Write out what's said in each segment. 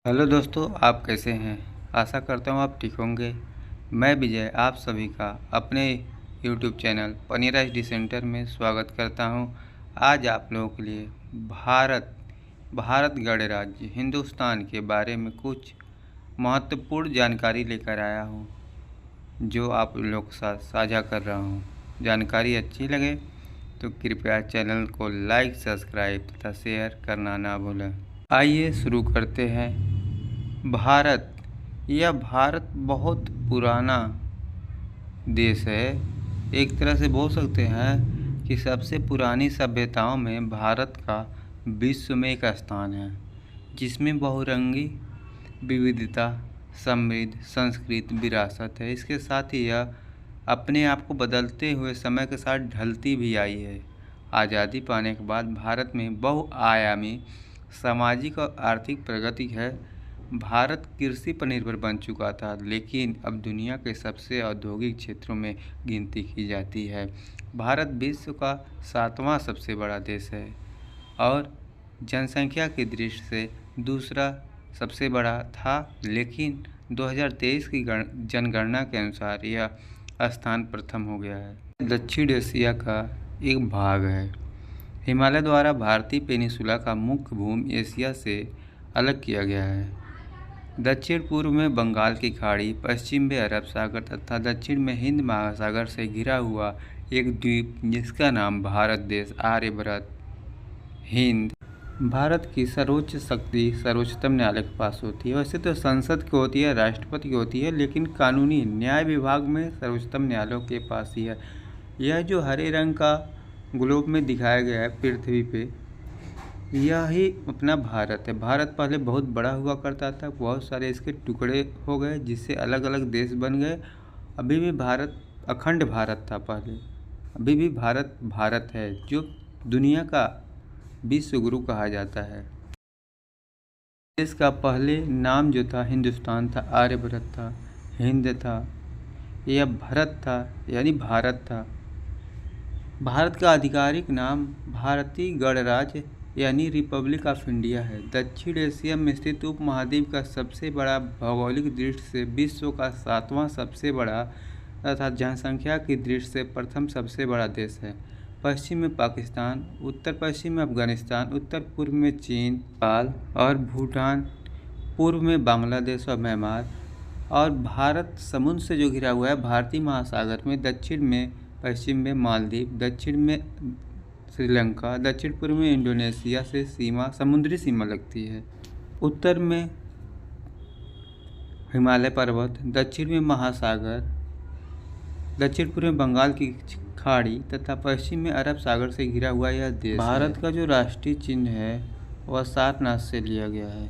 Hello दोस्तों, आप कैसे हैं? आशा करता हूँ आप ठीक होंगे। मैं विजय आप सभी का अपने यूट्यूब चैनल पनीरा स्टडी सेंटर में स्वागत करता हूँ। आज आप लोगों के लिए भारत गणराज्य हिंदुस्तान के बारे में कुछ महत्वपूर्ण जानकारी लेकर आया हूँ, जो आप लोगों के साथ साझा कर रहा हूँ। जानकारी अच्छी लगे तो कृपया चैनल को लाइक, सब्सक्राइब तथा शेयर करना ना भूलें। आइए शुरू करते हैं। भारत बहुत पुराना देश है। एक तरह से बोल सकते हैं कि सबसे पुरानी सभ्यताओं में भारत का विश्व में एक स्थान है, जिसमें बहुरंगी विविधता, समृद्ध संस्कृति विरासत है। इसके साथ ही यह अपने आप को बदलते हुए समय के साथ ढलती भी आई है। आज़ादी पाने के बाद भारत में बहुआयामी सामाजिक और आर्थिक प्रगति है। भारत कृषि पर निर्भर बन चुका था, लेकिन अब दुनिया के सबसे औद्योगिक क्षेत्रों में गिनती की जाती है। भारत विश्व का 7वां सबसे बड़ा देश है और जनसंख्या की दृष्टि से दूसरा सबसे बड़ा था, लेकिन 2023 की जनगणना के अनुसार यह स्थान प्रथम हो गया है। दक्षिण एशिया का एक भाग है। हिमालय द्वारा भारतीय पेनिनसुला का मुख्य भूमि एशिया से अलग किया गया है। दक्षिण पूर्व में बंगाल की खाड़ी, पश्चिम में अरब सागर तथा दक्षिण में हिंद महासागर से घिरा हुआ एक द्वीप, जिसका नाम भारत देश, आर्यभट्ट, हिंद। भारत की सर्वोच्च शक्ति सर्वोच्चतम न्यायालय के पास होती है। वैसे तो संसद की होती है, राष्ट्रपति की होती है, लेकिन कानूनी न्याय विभाग में सर्वोच्चतम न्यायालय के पास ही है। यह जो हरे रंग का ग्लोब में दिखाया गया है पृथ्वी पे, यह ही अपना भारत है। भारत पहले बहुत बड़ा हुआ करता था, बहुत सारे इसके टुकड़े हो गए, जिससे अलग अलग देश बन गए। अभी भी भारत अखंड भारत था पहले, अभी भी भारत भारत है, जो दुनिया का विश्व गुरु कहा जाता है। देश का पहले नाम जो था हिंदुस्तान था, आर्यभट्ट था, हिंद था, यह भरत था यानी भारत था। भारत का आधिकारिक नाम भारतीय गणराज्य यानी रिपब्लिक ऑफ इंडिया है। दक्षिण एशिया में स्थित उपमहाद्वीप का सबसे बड़ा, भौगोलिक दृष्टि से विश्व का 7वां सबसे बड़ा तथा जनसंख्या की दृष्टि से प्रथम सबसे बड़ा देश है। पश्चिम में पाकिस्तान, उत्तर पश्चिम में अफगानिस्तान, उत्तर पूर्व में चीन, नेपाल और भूटान, पूर्व में बांग्लादेश और म्यांमार, और भारत समुद्र से जो घिरा हुआ है भारतीय महासागर में, दक्षिण में पश्चिम में मालदीव, दक्षिण में श्रीलंका, दक्षिण पूर्व में इंडोनेशिया से समुद्री सीमा लगती है। उत्तर में हिमालय पर्वत, दक्षिण में महासागर, दक्षिण पूर्व में बंगाल की खाड़ी तथा पश्चिम में अरब सागर से घिरा हुआ यह देश। भारत का जो राष्ट्रीय चिन्ह है वह सारनाथ से लिया गया है।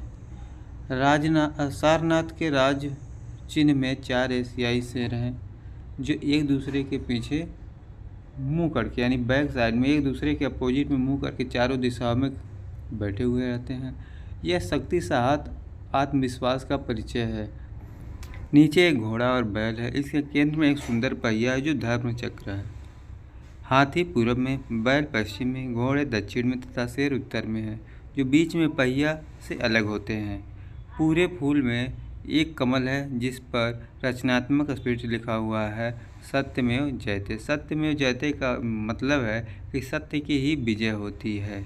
सारनाथ के राज चिन्ह में 4 एशियाई शेर हैं, जो एक दूसरे के पीछे मुंह करके यानी बैक साइड में एक दूसरे के अपोजिट में मुंह करके चारों दिशाओं में बैठे हुए रहते हैं। यह शक्ति, साहस, आत्मविश्वास का परिचय है। नीचे एक घोड़ा और बैल है। इसके केंद्र में एक सुंदर पहिया है जो धर्म चक्र है। हाथी पूर्व में, बैल पश्चिम में, घोड़े दक्षिण में तथा शेर उत्तर में है, जो बीच में पहिया से अलग होते हैं। पूरे फूल में एक कमल है, जिस पर रचनात्मक स्पिरिट लिखा हुआ है, सत्यमेव जयते। सत्यमेव जयते का मतलब है कि सत्य की ही विजय होती है।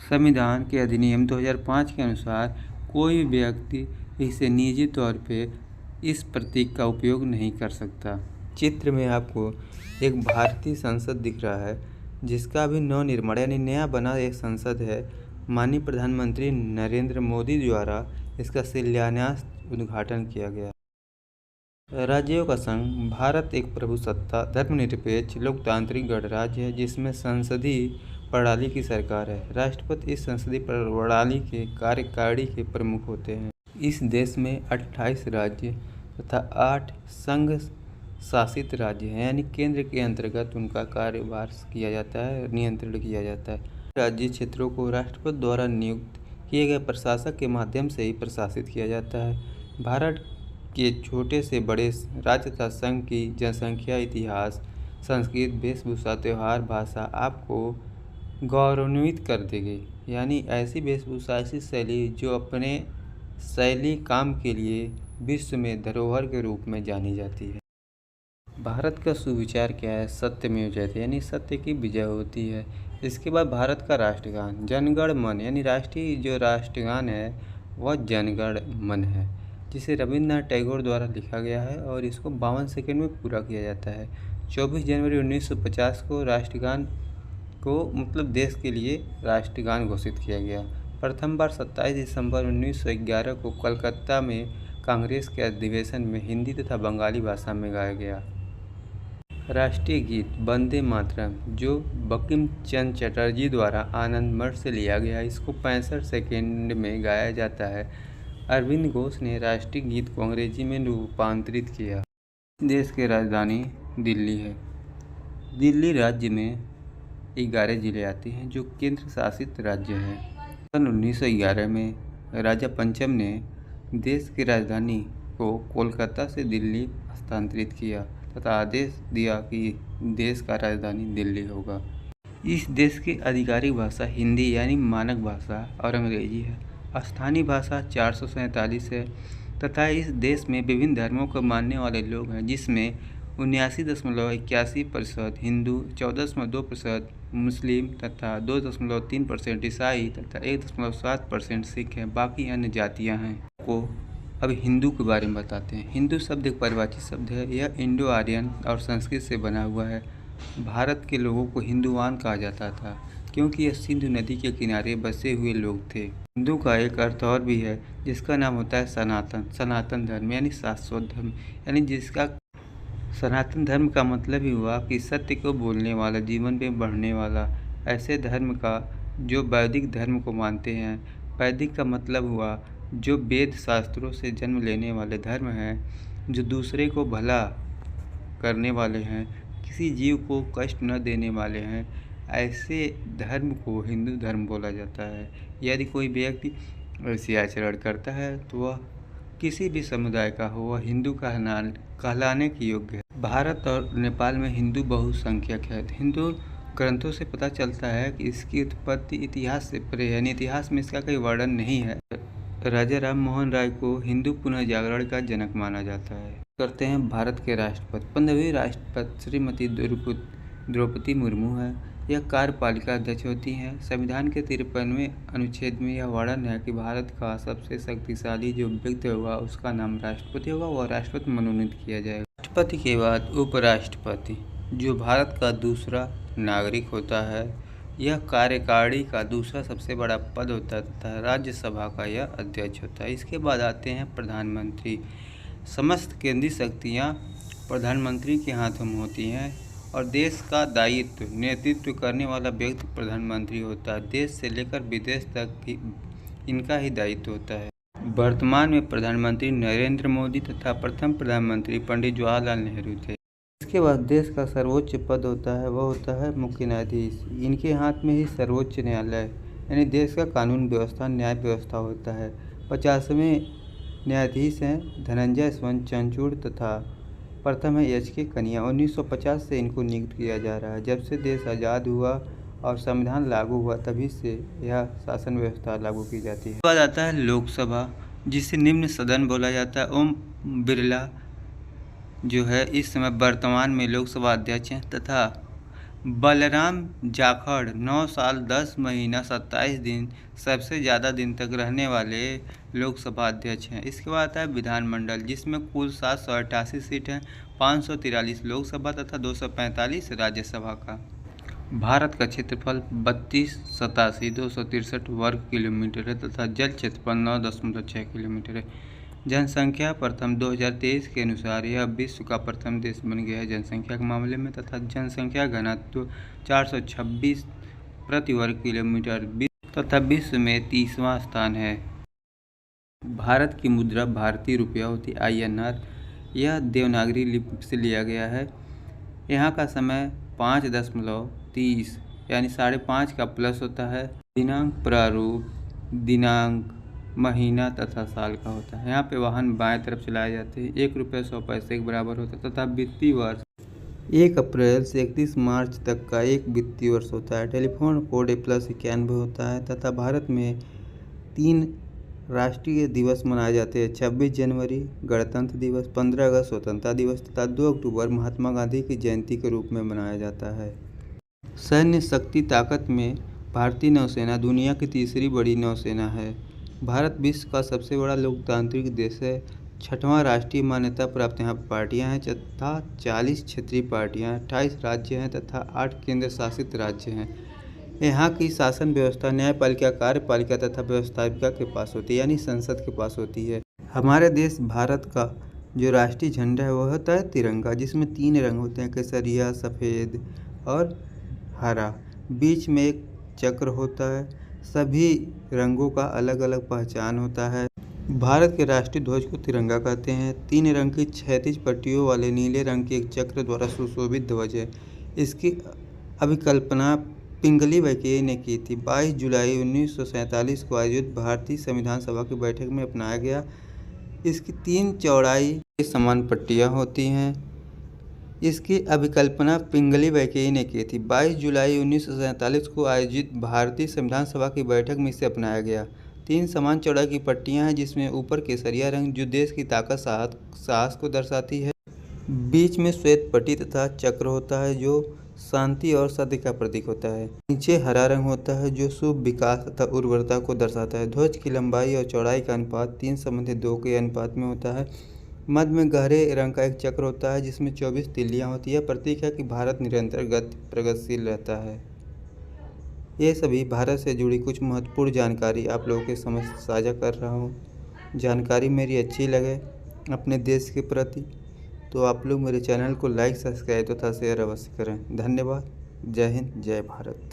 संविधान के अधिनियम 2005 के अनुसार कोई भी व्यक्ति इसे निजी तौर पे इस प्रतीक का उपयोग नहीं कर सकता। चित्र में आपको एक भारतीय संसद दिख रहा है, जिसका अभी नवनिर्माण यानी नया बना एक संसद है। माननीय प्रधानमंत्री नरेंद्र मोदी द्वारा इसका शिलान्यास उद्घाटन किया गया। राज्यों का संघ। भारत एक प्रभुसत्ता, धर्मनिरपेक्ष, लोकतांत्रिक गणराज्य है, जिसमें संसदीय प्रणाली की सरकार है। राष्ट्रपति इस संसदीय प्रणाली के कार्यकारिणी के प्रमुख होते हैं। इस देश में 28 राज्य तथा 8 संघ शासित राज्य हैं, यानी केंद्र के अंतर्गत उनका कार्यभार किया जाता है, नियंत्रण किया जाता है। राज्य क्षेत्रों को राष्ट्रपति द्वारा नियुक्त किए गए प्रशासक के माध्यम से ही प्रशासित किया जाता है। भारत के छोटे से बड़े राज्य तथा संघ की जनसंख्या, इतिहास, संस्कृति, वेशभूषा, त्यौहार, भाषा आपको गौरवान्वित कर देगी। यानी ऐसी वेशभूषा, ऐसी शैली जो अपने शैली काम के लिए विश्व में धरोहर के रूप में जानी जाती है। भारत का सुविचार क्या है? सत्यमेव जयते, यानी सत्य की विजय होती है। इसके बाद भारत का राष्ट्रगान जनगण मन, यानी राष्ट्रीय जो राष्ट्रगान है वह जनगण मन है, जिसे रविन्द्रनाथ टैगोर द्वारा लिखा गया है और इसको 52 सेकंड में पूरा किया जाता है। 24 जनवरी 1950 को राष्ट्रगान को मतलब देश के लिए राष्ट्रगान घोषित किया गया। प्रथम बार 27 दिसंबर 1911 को कलकत्ता में कांग्रेस के अधिवेशन में हिंदी तथा बंगाली भाषा में गाया गया। राष्ट्रीय गीत वंदे मातरम, जो बंकिम चंद्र चटर्जी द्वारा आनंद मठ से लिया गया, इसको 65 सेकंड में गाया जाता है। अरविंद घोष ने राष्ट्रीय गीत को अंग्रेजी में रूपांतरित किया। देश की राजधानी दिल्ली है। दिल्ली राज्य में 11 जिले आते हैं जो केंद्र शासित राज्य है। सन 1911 में राजा पंचम ने देश की राजधानी को कोलकाता से दिल्ली स्थानांतरित किया तथा आदेश दिया कि देश का राजधानी दिल्ली होगा। इस देश की आधिकारिक भाषा हिंदी यानी मानक भाषा और अंग्रेजी है। स्थानीय भाषा 447 है तथा इस देश में विभिन्न धर्मों को मानने वाले लोग हैं, जिसमें 79.81% हिंदू, 14.2% मुस्लिम तथा 2.3% ईसाई तथा 1.7% सिख हैं। बाकी अन्य जातियां हैं। को अब हिंदू के बारे में बताते हैं। हिंदू शब्द एक परिभाषित शब्द है। यह इंडो आर्यन और संस्कृत से बना हुआ है। भारत के लोगों को हिंदुवान कहा जाता था क्योंकि यह सिंधु नदी के किनारे बसे हुए लोग थे। हिंदू का एक अर्थ और भी है जिसका नाम होता है सनातन। सनातन धर्म यानी शाश्वत धर्म, यानी जिसका सनातन धर्म का मतलब ही हुआ कि सत्य को बोलने वाला, जीवन में बढ़ने वाला, ऐसे धर्म का जो वैदिक धर्म को मानते हैं। वैदिक का मतलब हुआ जो वेद शास्त्रों से जन्म लेने वाले धर्म हैं, जो दूसरे को भला करने वाले हैं, किसी जीव को कष्ट न देने वाले हैं, ऐसे धर्म को हिंदू धर्म बोला जाता है। यदि कोई व्यक्ति ऐसे आचरण करता है तो वह किसी भी समुदाय का हो, वह हिंदू कहलाने के योग्य है। भारत और नेपाल में हिंदू बहुसंख्यक है। हिंदू ग्रंथों से पता चलता है कि इसकी उत्पत्ति इतिहास से परे है, यानी इतिहास में इसका कोई वर्णन नहीं है। राजा राम मोहन राय को हिंदू पुनर्जागरण का जनक माना जाता है। करते हैं भारत के राष्ट्रपति। 15वीं राष्ट्रपति श्रीमती द्रौपदी मुर्मू है। यह कार्यपालिका अध्यक्ष होती हैं। संविधान के 53वें अनुच्छेद में यह वर्णन है कि भारत का सबसे शक्तिशाली जो व्यक्ति होगा उसका नाम राष्ट्रपति होगा, वह राष्ट्रपति मनोनीत किया जाएगा। राष्ट्रपति के बाद उपराष्ट्रपति, जो भारत का दूसरा नागरिक होता है। यह कार्यकारिणी का दूसरा सबसे बड़ा पद होता है तथा राज्यसभा का यह अध्यक्ष होता है। इसके बाद आते हैं प्रधानमंत्री। समस्त केंद्रीय शक्तियाँ प्रधानमंत्री के हाथों में होती हैं और देश का दायित्व नेतृत्व करने वाला व्यक्ति प्रधानमंत्री होता है। देश से लेकर विदेश तक इनका ही दायित्व होता है। वर्तमान में प्रधानमंत्री नरेंद्र मोदी तथा प्रथम प्रधानमंत्री पंडित जवाहरलाल नेहरू थे। इसके बाद देश का सर्वोच्च पद होता है, वह होता है मुख्य न्यायाधीश। इनके हाथ में ही सर्वोच्च न्यायालय यानी देश का कानून व्यवस्था, न्याय व्यवस्था होता है। 50वें न्यायाधीश हैं धनंजय स्वर्ण चंद्रचूड़ तथा प्रथम है एच.के. कनिया। 1950 से इनको नियुक्त किया जा रहा है। जब से देश आज़ाद हुआ और संविधान लागू हुआ तभी से यह शासन व्यवस्था लागू की जाती है। बाद आता है लोकसभा, जिसे निम्न सदन बोला जाता है। ओम बिरला जो है इस समय वर्तमान में लोकसभा अध्यक्ष हैं तथा बलराम जाखड़ 9 साल 10 महीना 27 दिन सबसे ज़्यादा दिन तक रहने वाले लोकसभा अध्यक्ष हैं। इसके बाद आता है विधानमंडल, जिसमें कुल 788 सीट हैं, 543 लोकसभा तथा 245 राज्यसभा का। भारत का क्षेत्रफल 32,87,263 वर्ग किलोमीटर है तथा जल क्षेत्रफल 9.6 किलोमीटर है। जनसंख्या प्रथम 2023 के अनुसार यह विश्व का प्रथम देश बन गया है जनसंख्या के मामले में तथा जनसंख्या घनत्व 426 प्रति वर्ग किलोमीटर तथा विश्व में 30वां स्थान है। भारत की मुद्रा भारतीय रुपया होती है INR। यह देवनागरी लिपि से लिया गया है। यहाँ का समय 5.30 यानी 5.5 का प्लस होता है। दिनांक प्रारूप दिनांक, महीना तथा साल का होता है। यहाँ पे वाहन बाएं तरफ चलाए जाते हैं। 1 रुपये 100 पैसे के बराबर होता है तथा वित्तीय वर्ष 1 अप्रैल से 31 मार्च तक का एक वित्तीय वर्ष होता है। टेलीफोन कोड +91 होता है तथा भारत में 3 राष्ट्रीय दिवस मनाए जाते हैं 26 जनवरी गणतंत्र दिवस, 15 अगस्त स्वतंत्रता दिवस तथा 2 अक्टूबर महात्मा गांधी की जयंती के रूप में मनाया जाता है। सैन्य शक्ति ताकत में भारतीय नौसेना दुनिया की तीसरी बड़ी नौसेना है। भारत विश्व का सबसे बड़ा लोकतांत्रिक देश है। 6वां राष्ट्रीय मान्यता प्राप्त यहाँ पार्टियां हैं तथा 40 क्षेत्रीय पार्टियां, 28 राज्य हैं तथा 8 केंद्र शासित राज्य हैं। यहाँ की शासन व्यवस्था न्यायपालिका, कार्यपालिका तथा व्यवस्थापिका के पास होती है, यानी संसद के पास होती है। हमारे देश भारत का जो राष्ट्रीय झंडा है वह होता है तिरंगा, जिसमें 3 रंग होते हैं, केसरिया, सफ़ेद और हरा। बीच में एक चक्र होता है। सभी रंगों का अलग अलग पहचान होता है। भारत के राष्ट्रीय ध्वज को तिरंगा कहते हैं। 3 रंग की क्षैतिज पट्टियों वाले नीले रंग के एक चक्र द्वारा सुशोभित ध्वज है। इसकी अभिकल्पना पिंगली वैकेय ने की थी। 22 जुलाई 1947 को आयोजित भारतीय संविधान सभा की बैठक में अपनाया गया। इसकी 3 चौड़ाई के समान पट्टियां होती हैं। इसकी अभिकल्पना पिंगली वैकेय ने की थी। 22 जुलाई 1947 को आयोजित भारतीय संविधान सभा की बैठक में इसे अपनाया गया। 3 समान चौड़ाई की पट्टियां हैं, जिसमें ऊपर केसरिया रंग जो देश की ताकत, साहस को दर्शाती है। बीच में श्वेत पट्टी तथा चक्र होता है जो शांति और सत्य का प्रतीक होता है। नीचे हरा रंग होता है जो शुभ, विकास तथा उर्वरता को दर्शाता है। ध्वज की लंबाई और चौड़ाई का अनुपात 3:2 के अनुपात में होता है। मध्य में गहरे रंग का एक चक्र होता है जिसमें 24 तिल्लियां होती है। प्रतीक है कि भारत निरंतर प्रगतिशील रहता है। ये सभी भारत से जुड़ी कुछ महत्वपूर्ण जानकारी आप लोगों के समझ साझा कर रहा हूँ। जानकारी मेरी अच्छी लगे अपने देश के प्रति तो आप लोग मेरे चैनल को लाइक, सब्सक्राइब तथा शेयर अवश्य करें। धन्यवाद। जय हिंद, जय भारत।